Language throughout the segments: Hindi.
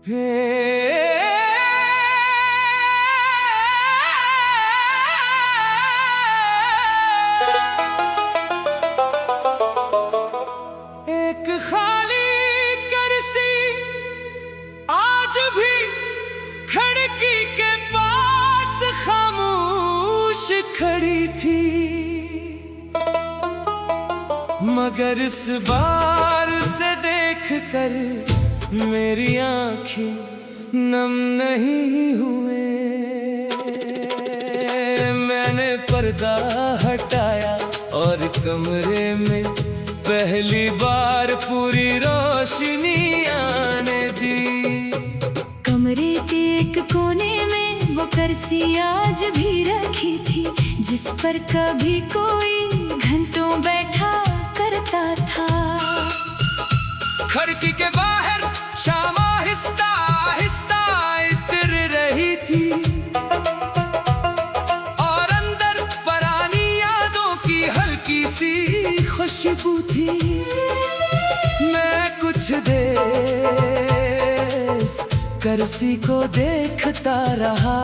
एक खाली कुर्सी आज भी खिड़की के पास खामोश खड़ी थी, मगर इस बार से देख कर मेरी आँखें नम नहीं हुए। मैंने पर्दा हटाया और कमरे में पहली बार पूरी रोशनी आने दी। कमरे के एक कोने में वो कुर्सी आज भी रखी थी, जिस पर कभी कोई घंटों बैठा करता था। खिड़की के बाहर शाम आहिस्ता आहिस्ता इतर रही थी और अंदर पुरानी यादों की हल्की सी खुशबू थी। मैं कुछ देर कुर्सी को देखता रहा।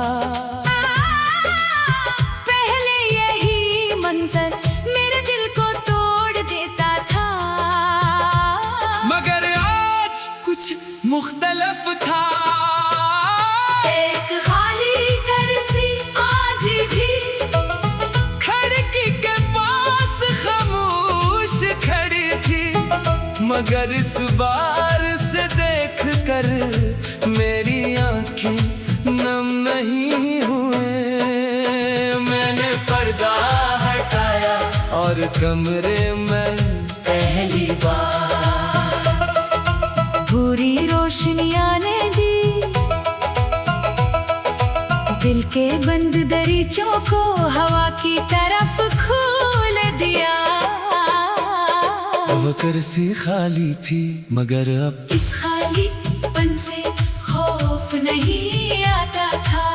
पहले यही मंजर मेरे दिल को तोड़ देता था, मगर आज कुछ मुख्तलिफ था। एक खाली कुर्सी आज भी खिड़की के पास खामोश खड़ी थी, मगर इस बार से देख कर मेरी आंखें नम नहीं हुए। मैंने पर्दा हटाया और कमरे में पहली बार पूरी रोशनी आने दी। दिल के बंद दरीचों को हवा की तरफ खोल दिया। वो कुर्सी खाली थी, मगर अब इस खालीपन से खौफ नहीं आता था।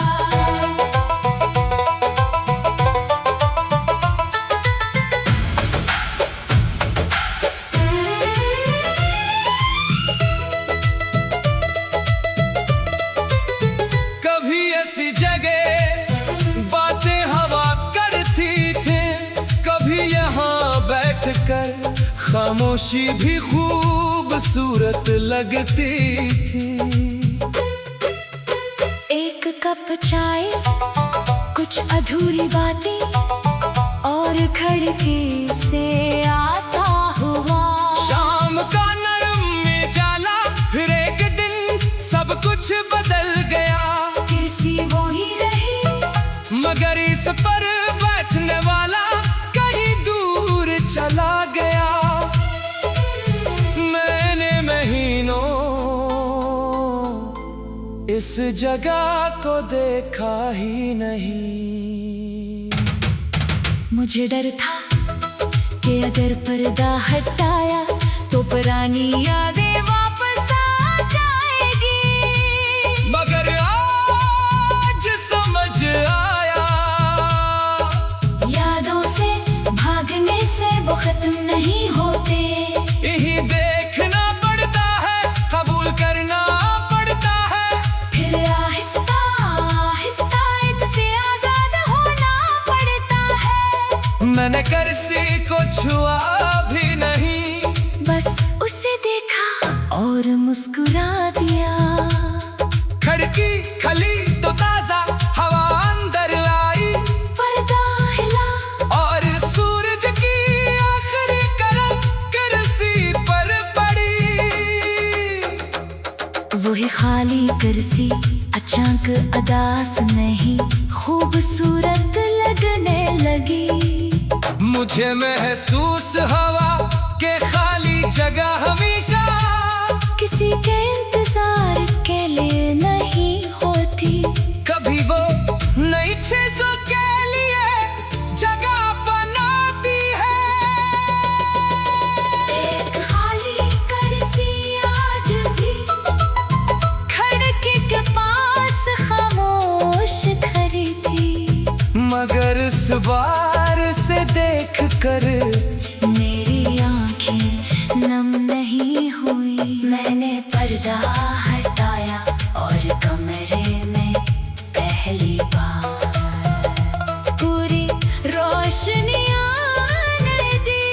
कभी ऐसी जगह बातें हवा करती थे, कभी यहाँ बैठकर खामोशी भी खूबसूरत लगती थी। एक कप चाय, कुछ अधूरी बातें और खिड़की से आता हुआ शाम का नरम जाला, फिर एक दिन सब कुछ बदल गया। कुर्सी वो ही रही, मगर इस पर बैठने वाला कहीं दूर चला गया। मैंने महीनों इस जगह को देखा ही नहीं। मुझे डर था कि अगर पर्दा हटाया तो पुरानी यादें वापस आ जाएगी, मगर आज समझ आया यादों से भागने से वो खत्म नहीं होते। यही देखना पड़ता है, कबूल करना पड़ता है, फिर आहिस्ता आहिस्ता इनसे आजाद होना पड़ता है। मैंने कुर्सी को छुआ भी नहीं, बस उसे देखा और मुस्कुरा दिया। खिड़की खली तो ताजा हवा अंदर आई, पर्दा हिला और सूरज की आखिरी किरण कुर्सी पर पड़ी। वही खाली कुर्सी अचानक अदास नहीं खूबसूरत लगने लगी। मुझे महसूस हुआ कि खाली जगह हमेशा किसी के इंतजार के लिए नहीं होती, कभी वो नई चीजों के लिए जगह बनाती है। एक खाली कुर्सी आज भी खिड़की के पास खामोश खड़ी थी, मगर इस बार से देख कर मेरी आंखें नम नहीं हुई। मैंने पर्दा हटाया और कमरे में पहली बार पूरी रोशनी आने दी।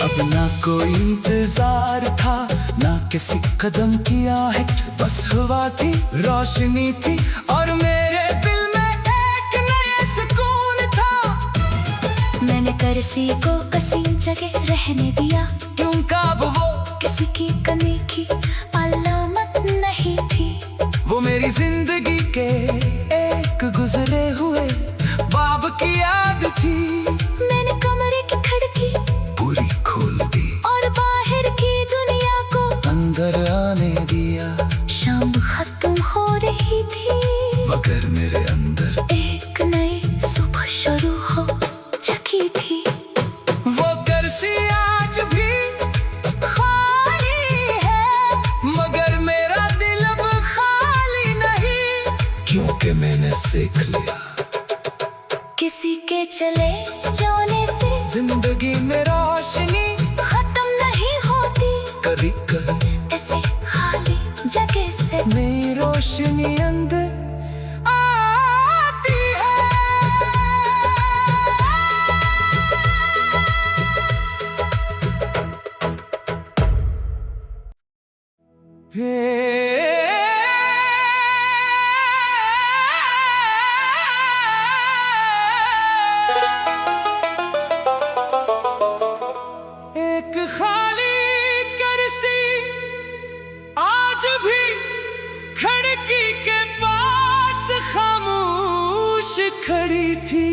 अब ना कोई इंतजार था, ना किसी कदम की आहट, बस हवा थी, रोशनी थी और मेरे दिल में एक नया सुकून था। मैंने करसी को कसी जगह रहने दिया, क्योंकि अब वो किसी की कमी की अलामत नहीं थी। वो मेरी जिंदगी के एक गुजरे हुए बाब की याद थी। मैंने कमरे की खिड़की पूरी खोल दी और बाहर की दुनिया को अंदर आने दिया। शाम खत्म हो रही थी, मगर मेरे अंदर एक नई सुबह शुरू हो चुकी थी। वो करसी आज भी खाली है, मगर मेरा दिल अब खाली नहीं, क्योंकि मैंने सीख लिया किसी के चले जाने से जिंदगी में रोशनी खत्म नहीं होती। कभी कभी ऐसे खाली जगह से नई रोशनी अंदर आती एक खाली कुर्सी आज भी खिड़की के पास खामोश खड़ी थी,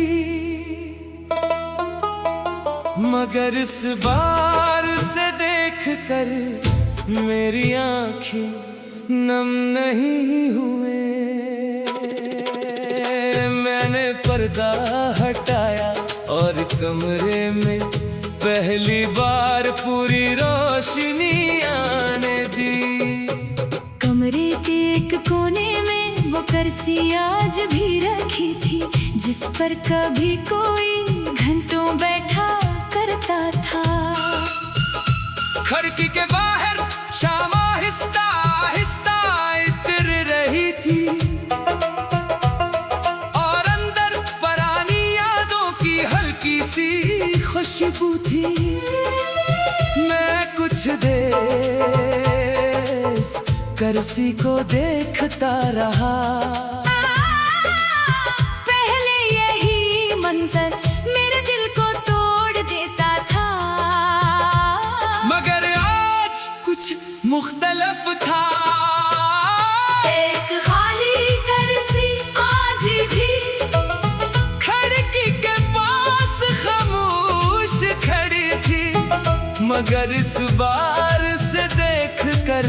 मगर इस बार से देख कर मेरी आंखें नम नहीं हुए। मैंने पर्दा हटाया और कमरे में पहली बार पूरी रोशनी आने दी। कमरे के एक कोने में वो कुर्सी आज भी रखी थी, जिस पर कभी कोई घंटों बैठा करता था। खिड़की के बाहर शाम आहिस्ता आहिस्ता इतर रही थी और अंदर पुरानी यादों की हल्की सी खुशबू थी। मैं कुछ देर कुर्सी को देखता रहा। पहले यही मंजर मेरे दिल को तोड़ देता था, मगर आज कुछ मुख्तलिफ था। एक खाली कुर्सी आज भी खिड़की के पास खामोश खड़ी थी, मगर इस बार से देख कर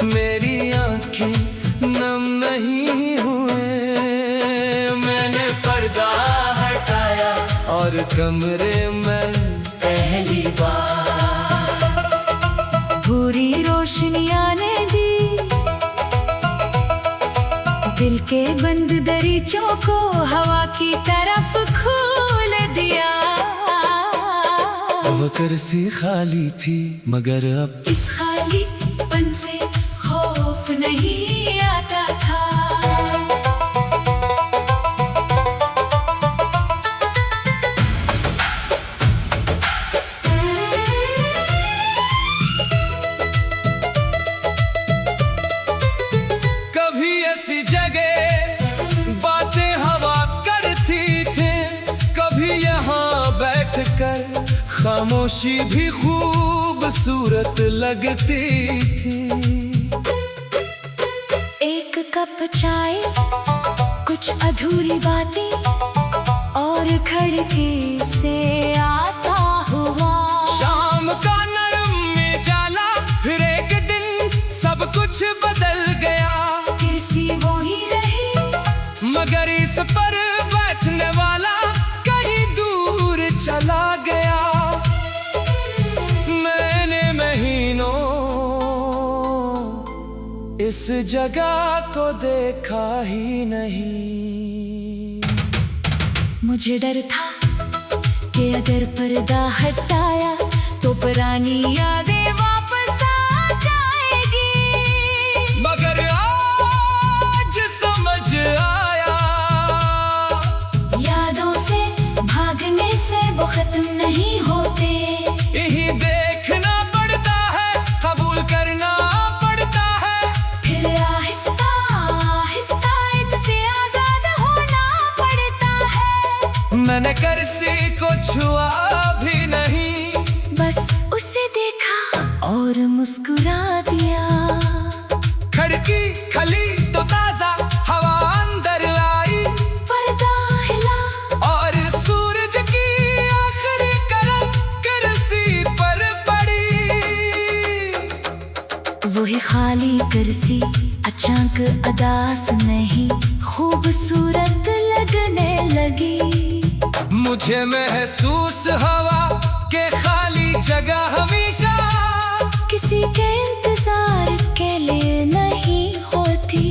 मेरी आंखें नम नहीं हुए। मैंने पर्दा हटाया और कमरे में पहली बार पूरी रोशनी आने दी। दिल के बंद दरीचों को हवा की तरफ खोल दिया। वो कुर्सी खाली थी, मगर अब इस खालीपन से खौफ नहीं आता था। कभी ऐसी जगह बातें हवा करती थी, कभी यहाँ बैठकर खामोशी भी खूबसूरत लगती थी। एक कप चाय, कुछ अधूरी बातें और खिड़की से आता हुआ शाम का नरम में जाला, फिर एक दिन सब कुछ बदल गया। कुर्सी वो ही रही, मगर इस पर बैठने वाला कहीं दूर चला गया। मैंने महीनों इस जगह को देखा ही नहीं। मुझे डर था कि अगर पर्दा हटाया तो पुरानी यादें वापस आ जाएगी। मगर खाली कुर्सी अचानक अदास नहीं खूबसूरत लगने लगी। मुझे महसूस हवा के खाली जगह हमेशा किसी के इंतजार के लिए नहीं होती।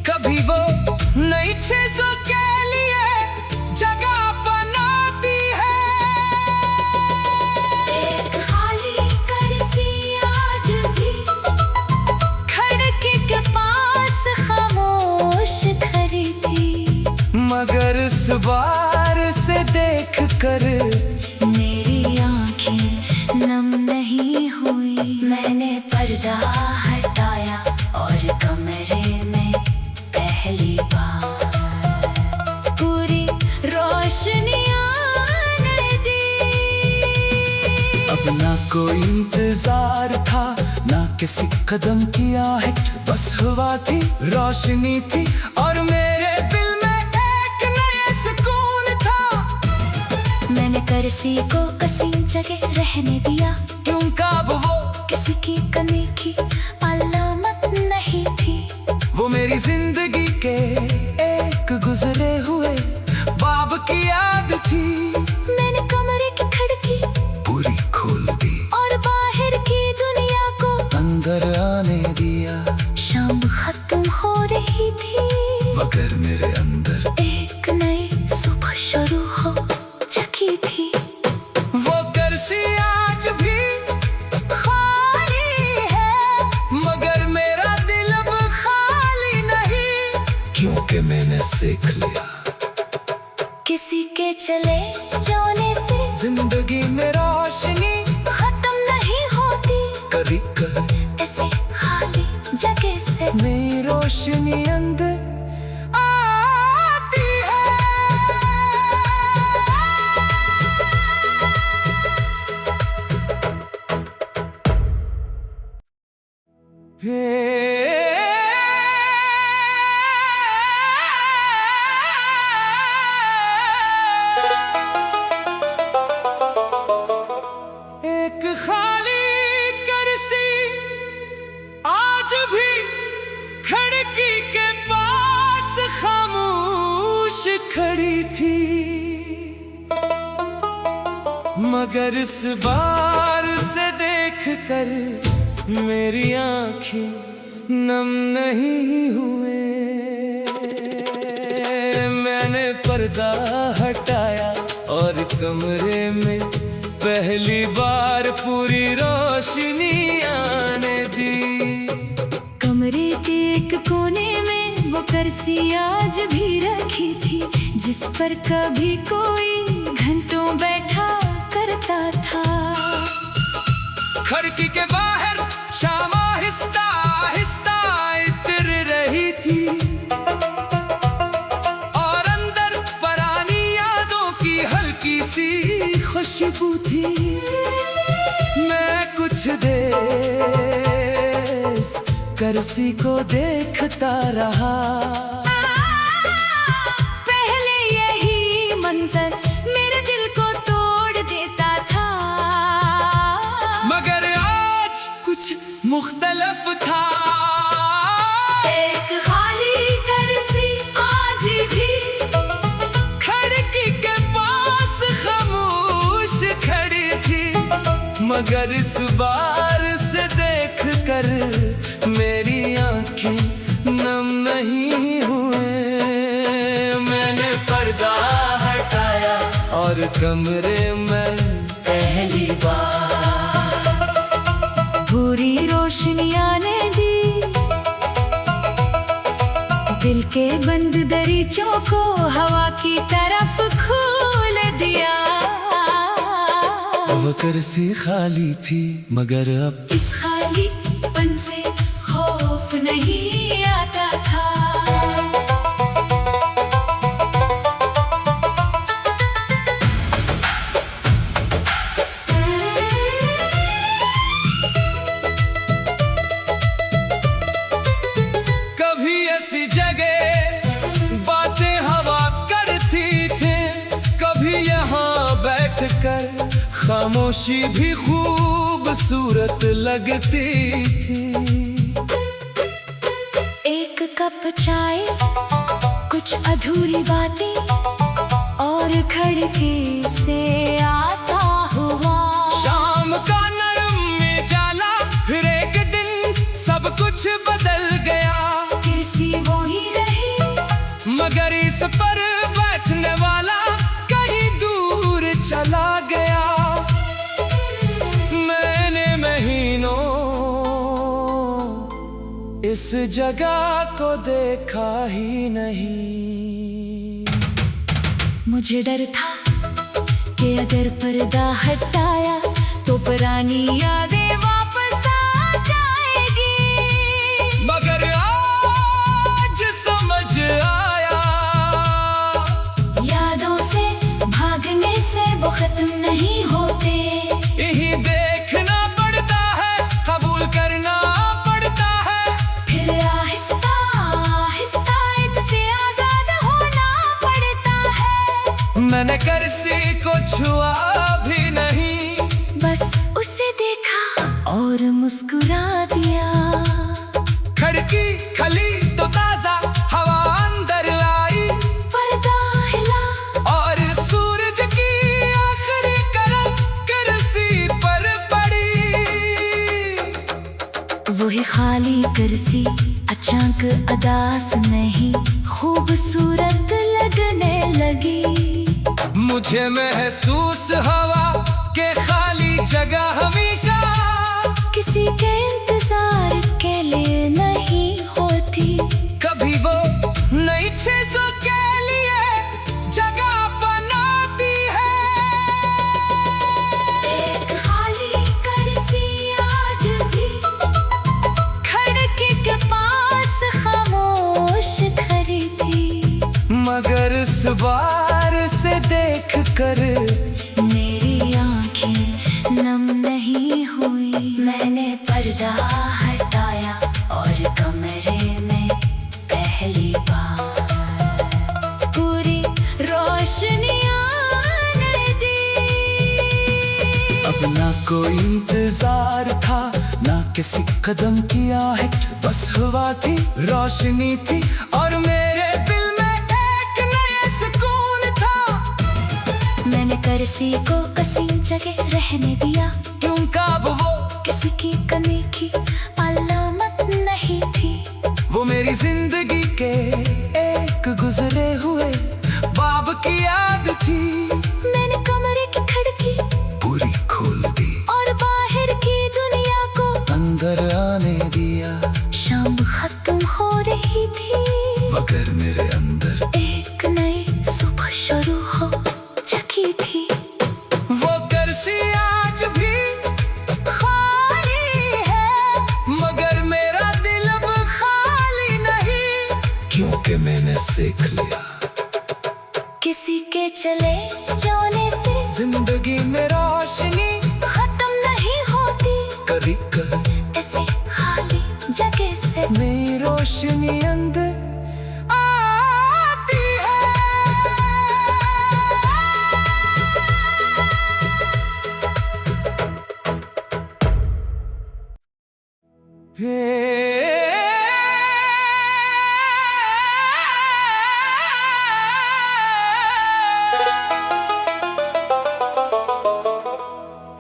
कभी वो नई चीजों के लिए जगह बनाती है। एक खाली कुर्सी आज भी खिड़की के पास खामोश खड़ी थी। मगर इस बार से देख कर मेरी आंखें नम नहीं हुई। मैंने पर्दा हटाया और कमरे में पहली बार पूरी रोशनी आने दी। अब ना कोई इंतजार था ना किसी कदम की आहट, बस हवा थी रोशनी थी और मेरे दिल में एक नया सुकून था। मैंने कुर्सी को कसी जगह रहने दिया क्योंकि अब वो किसी की कमी की अलामत नहीं थी। वो मेरी जिंदगी के एक गुजरे हुए बाब की याद थी। मैंने कमरे की खिड़की पूरी खोल दी और बाहर की दुनिया को अंदर आने दिया। शाम खत्म हो रही थी मगर मेरे अंदर एक नई सुबह शुरू हो चुकी थी। वो कुर्सी आज भी खाली है मगर मेरा दिल अब खाली नहीं, क्योंकि मैंने सीख लिया किसी के चले जाने से जिंदगी में रोशनी खत्म नहीं होती। कभी कभी ऐसे खाली जगह से नई रोशनी अंदर आती एक खाली कुर्सी आज भी खिड़की के पास खामोश खड़ी थी। मगर इस बार से देख कर मेरी आंखें नम नहीं हुए। मैंने पर्दा हटाया और कमरे में पहली बार पूरी रोशनी आने दी। कमरे के एक कोने में वो कुर्सी आज भी रखी थी जिस पर कभी कोई घंटों बैठा करता था। खिड़की के बाहर शाम आहिस्ता आहिस्ता इतर रही थी और अंदर पुरानी यादों की हल्की सी खुशबू थी। मैं कुछ देर कुर्सी को देखता रहा। पहले यही मंजर मेरे दिल को तोड़ देता था मगर आज कुछ मुख्तलिफ था। एक खाली कुर्सी आज भी खिड़की के पास खामोश खड़ी थी मगर इस बार से देख कर मेरी आंखें नम नहीं हुए। मैंने पर्दा हटाया और कमरे में पहली बार पूरी रोशनी आने दी। दिल के बंद दरीचों को हवा की तरफ खोल दिया। वो कुर्सी खाली थी मगर अब इस खालीपन से खौफ नहीं आता था। कभी ऐसी जगह बातें हवा करती थे, कभी यहाँ बैठकर खामोशी भी खूबसूरत लगती थी। कचकचाए कुछ अधूरी बातें और खिड़की से आता हुआ शाम का नरम में जाला, फिर एक दिन सब कुछ बदल गया। किसी वो ही रही मगर इस पर बैठने वाला कहीं दूर चला गया। मैंने महीनों इस जगह को देखा ही नहीं। मुझे डर था कि अगर पर्दा हटाया तो पुरानी यादें वापस आ जाएगी। मगर आज समझ आया, यादों से भागने से वो खत्म नहीं होते। यही देखना पड़ता है, कबूल करना पड़ता है, फिर आहिस्ता आहिस्ता इनसे आजाद होना पड़ता है। मैंने कर्सी को छुआ भी नहीं, बस उसे देखा और मुस्कुरा दिया। खिड़की खली तो ताजा हवा अंदर लाई, पर्दा हिला और सूरज की आखिरी किरण कुर्सी पर पड़ी। वही खाली कुर्सी अचानक अदास नहीं खूबसूरत लगने लगी। मुझे महसूस हवा के खाली जगह हमेशा किसी के इंतजार के लिए नहीं होती। कभी वो नई चीजों के लिए जगह बनाती है। एक खाली कुर्सी आज भी खिड़की के पास खामोश खड़ी थी। मगर इस बार से देख कर मेरी आंखें नम नहीं हुई। मैंने पर्दा हटाया और कमरे में पहली बार पूरी रोशनी आने दी। अब ना कोई इंतजार था, ना किसी कदम की आहट, बस हवा थी, रोशनी थी, और मेरे दिल में एक नया सुकून था। मैंने कुर्सी को किसी जगह रहने दिया, क्योंकि अब वो किसी की कमी की अलामत नहीं थी। वो मेरी जिंदगी के एक गुजरे हुए बाब की याद थी। मैंने कमरे की खिड़की पूरी खोल दी और बाहर की दुनिया को अंदर आने दिया। शाम खत्म हो रही थी, मगर मेरे अंदर एक नई सुबह शुरू हो चुकी थी। वो कुर्सी आज भी खाली है, मगर मेरा दिल अब खाली नहीं, क्योंकि मैंने सीख लिया किसी के चले जाने से जिंदगी में रोशनी खत्म नहीं होती। कभी कभी ऐसी खाली जगह से नई रोशनी अंदर आती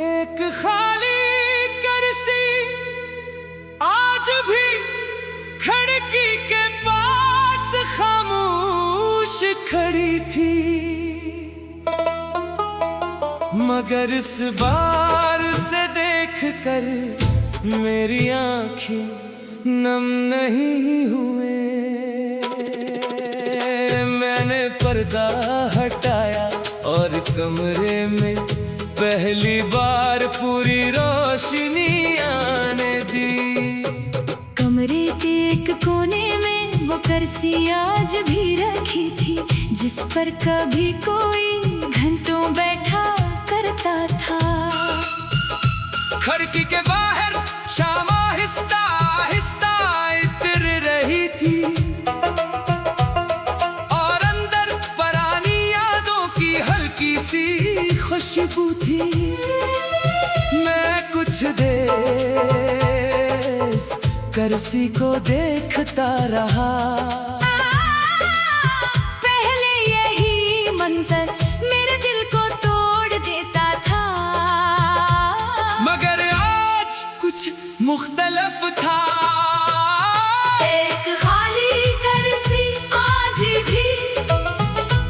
एक खाली कुर्सी आज भी खिड़की के पास खामोश खड़ी थी। मगर इस बार से देख कर मेरी आंखें नम नहीं हुए। मैंने पर्दा हटाया और कमरे में पहली बार पूरी रोशनी आने दी। कमरे के एक कोने में वो कुर्सी आज भी रखी थी, जिस पर कभी कोई घंटों बैठा करता था। खिड़की के बाहर शाम आहिस्ता आहिस्ता इतर रही थी, और अंदर पुरानी यादों की हल्की सी खुशबू थी। मैं कुछ देर करसी को देखता रहा। पहले यही मंजर मेरे दिल को तोड़ देता था, मगर आज कुछ मुख्तलिफ था। एक खाली करसी आज भी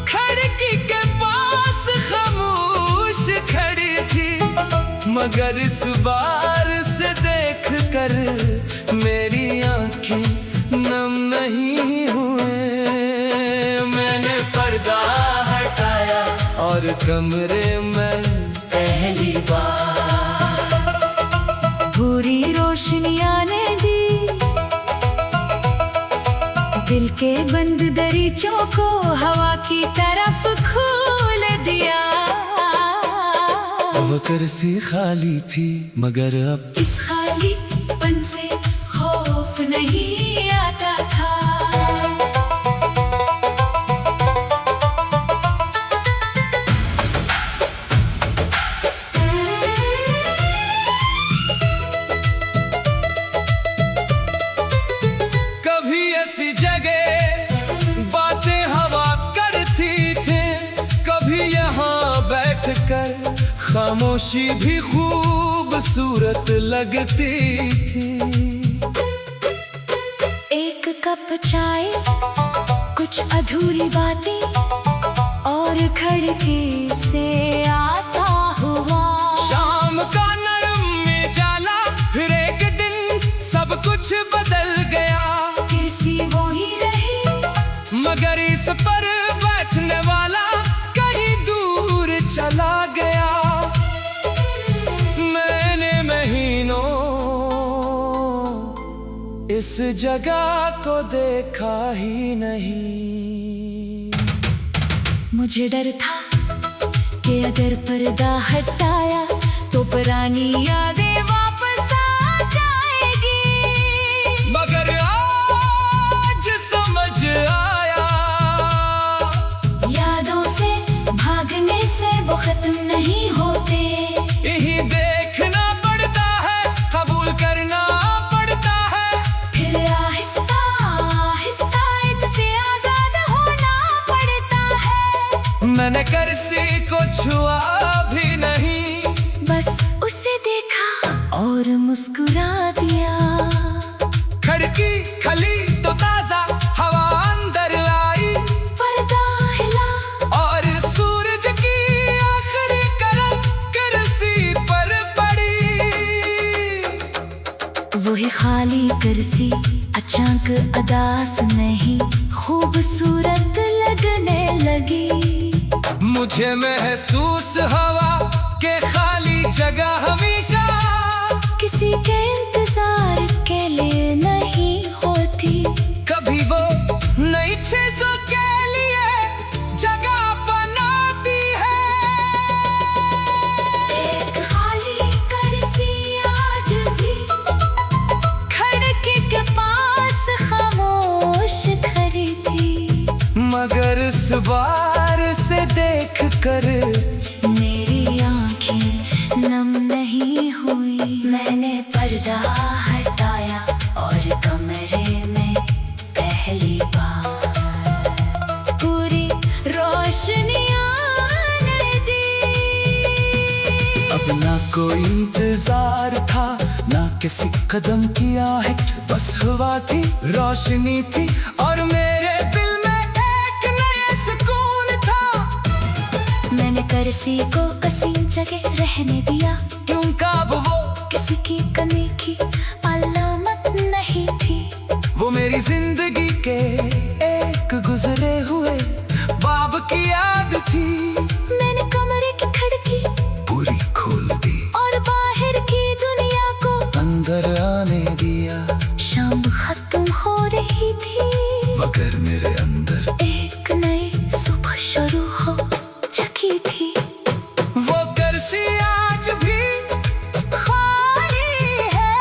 खिड़की के पास खामोश खड़ी थी, मगर इस बार से देख कर मेरी आंखें नम नहीं हुए। मैंने पर्दा हटाया और कमरे में पहली बार पूरी रोशनी आने दी, दिल के बंद दरीचों को हवा की तरफ खोल दिया। वो कुर्सी खाली थी, मगर अब इस खालीपन से खौफ नहीं आता था। कभी ऐसी जगह बातें हवा करती थी, कभी यहाँ बैठकर खामोशी भी खूबसूरत लगती थी। एक कप चाय, कुछ अधूरी बातें और खिड़की से आता हुआ शाम का नरम में जाला, फिर एक दिन सब कुछ बदल गया। कुर्सी वो ही रही, मगर इस पर बैठने वाला कहीं दूर चला गया। मैंने महीनों इस जगह को देखा ही नहीं। मुझे डर था कि अगर पर्दा हटाया तो पुरानी यादें वापस आ जाएगी, मगर आज समझ आया यादों से भागने से वो खत्म नहीं होते। यही देखना पड़ता है, कबूल करना पड़ता है, फिर आहिस्ता आहिस्ता इनसे आजाद होना पड़ता है। मैंने कुर्सी को छुआ भी नहीं, बस उसे देखा और मुस्कुरा दिया। खिड़की खुली तो ताजा हवा अंदर लाई, पर्दा हिला और सूरज की आखिरी किरण कुर्सी पर पड़ी। वही खाली कुर्सी अचानक अदास नहीं खूबसूरत लगने लगी। मुझे महसूस हवा के खाली जगह हमेशा किसी के इंतजार के लिए नहीं होती, कभी वो नई चीजों के लिए जगह बनाती है। एक खाली कुर्सी आज भी खिड़की के पास खामोश खड़ी थी, मगर इस बार से देख कर मेरी आंखें नम नहीं हुई। मैंने पर्दा हटाया और कमरे में पहली बार पूरी रोशनी आने दी। अब ना कोई इंतजार था, ना किसी कदम की आहट, बस हवा थी, रोशनी थी और मेरे दिल में एक नया सुकून था। मैंने कुर्सी को कसी जगह रहने दिया, क्योंकि अब वो किसी की कमी की अलामत नहीं थी। वो मेरी जिंदगी के एक गुजरे हुए बाब की याद थी। मैंने कमरे की खिड़की पूरी खोल दी और बाहर की दुनिया को अंदर आने दिया, शाम खत्म हो रही थी, मगर मेरे अंदर एक नई सुबह शुरू हो चुकी थी। वो कुर्सी आज भी खाली है,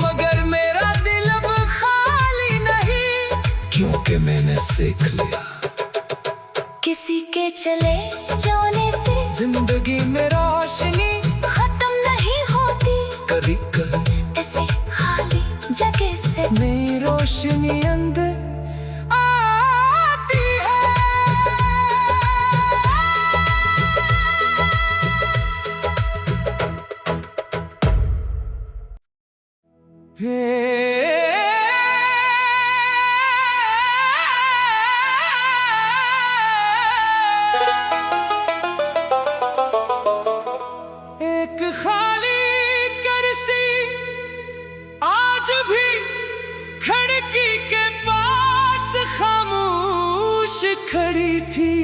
मगर मेरा दिल अब खाली नहीं, क्योंकि मैंने सीख लिया किसी के चले जाने से जिंदगी में रोशनी खत्म नहीं होती, कभी कभी ऐसे खाली जगह से। रोशनी अंदर आती एक खाली कुर्सी आज भी खिड़की के पास खामोश खड़ी थी।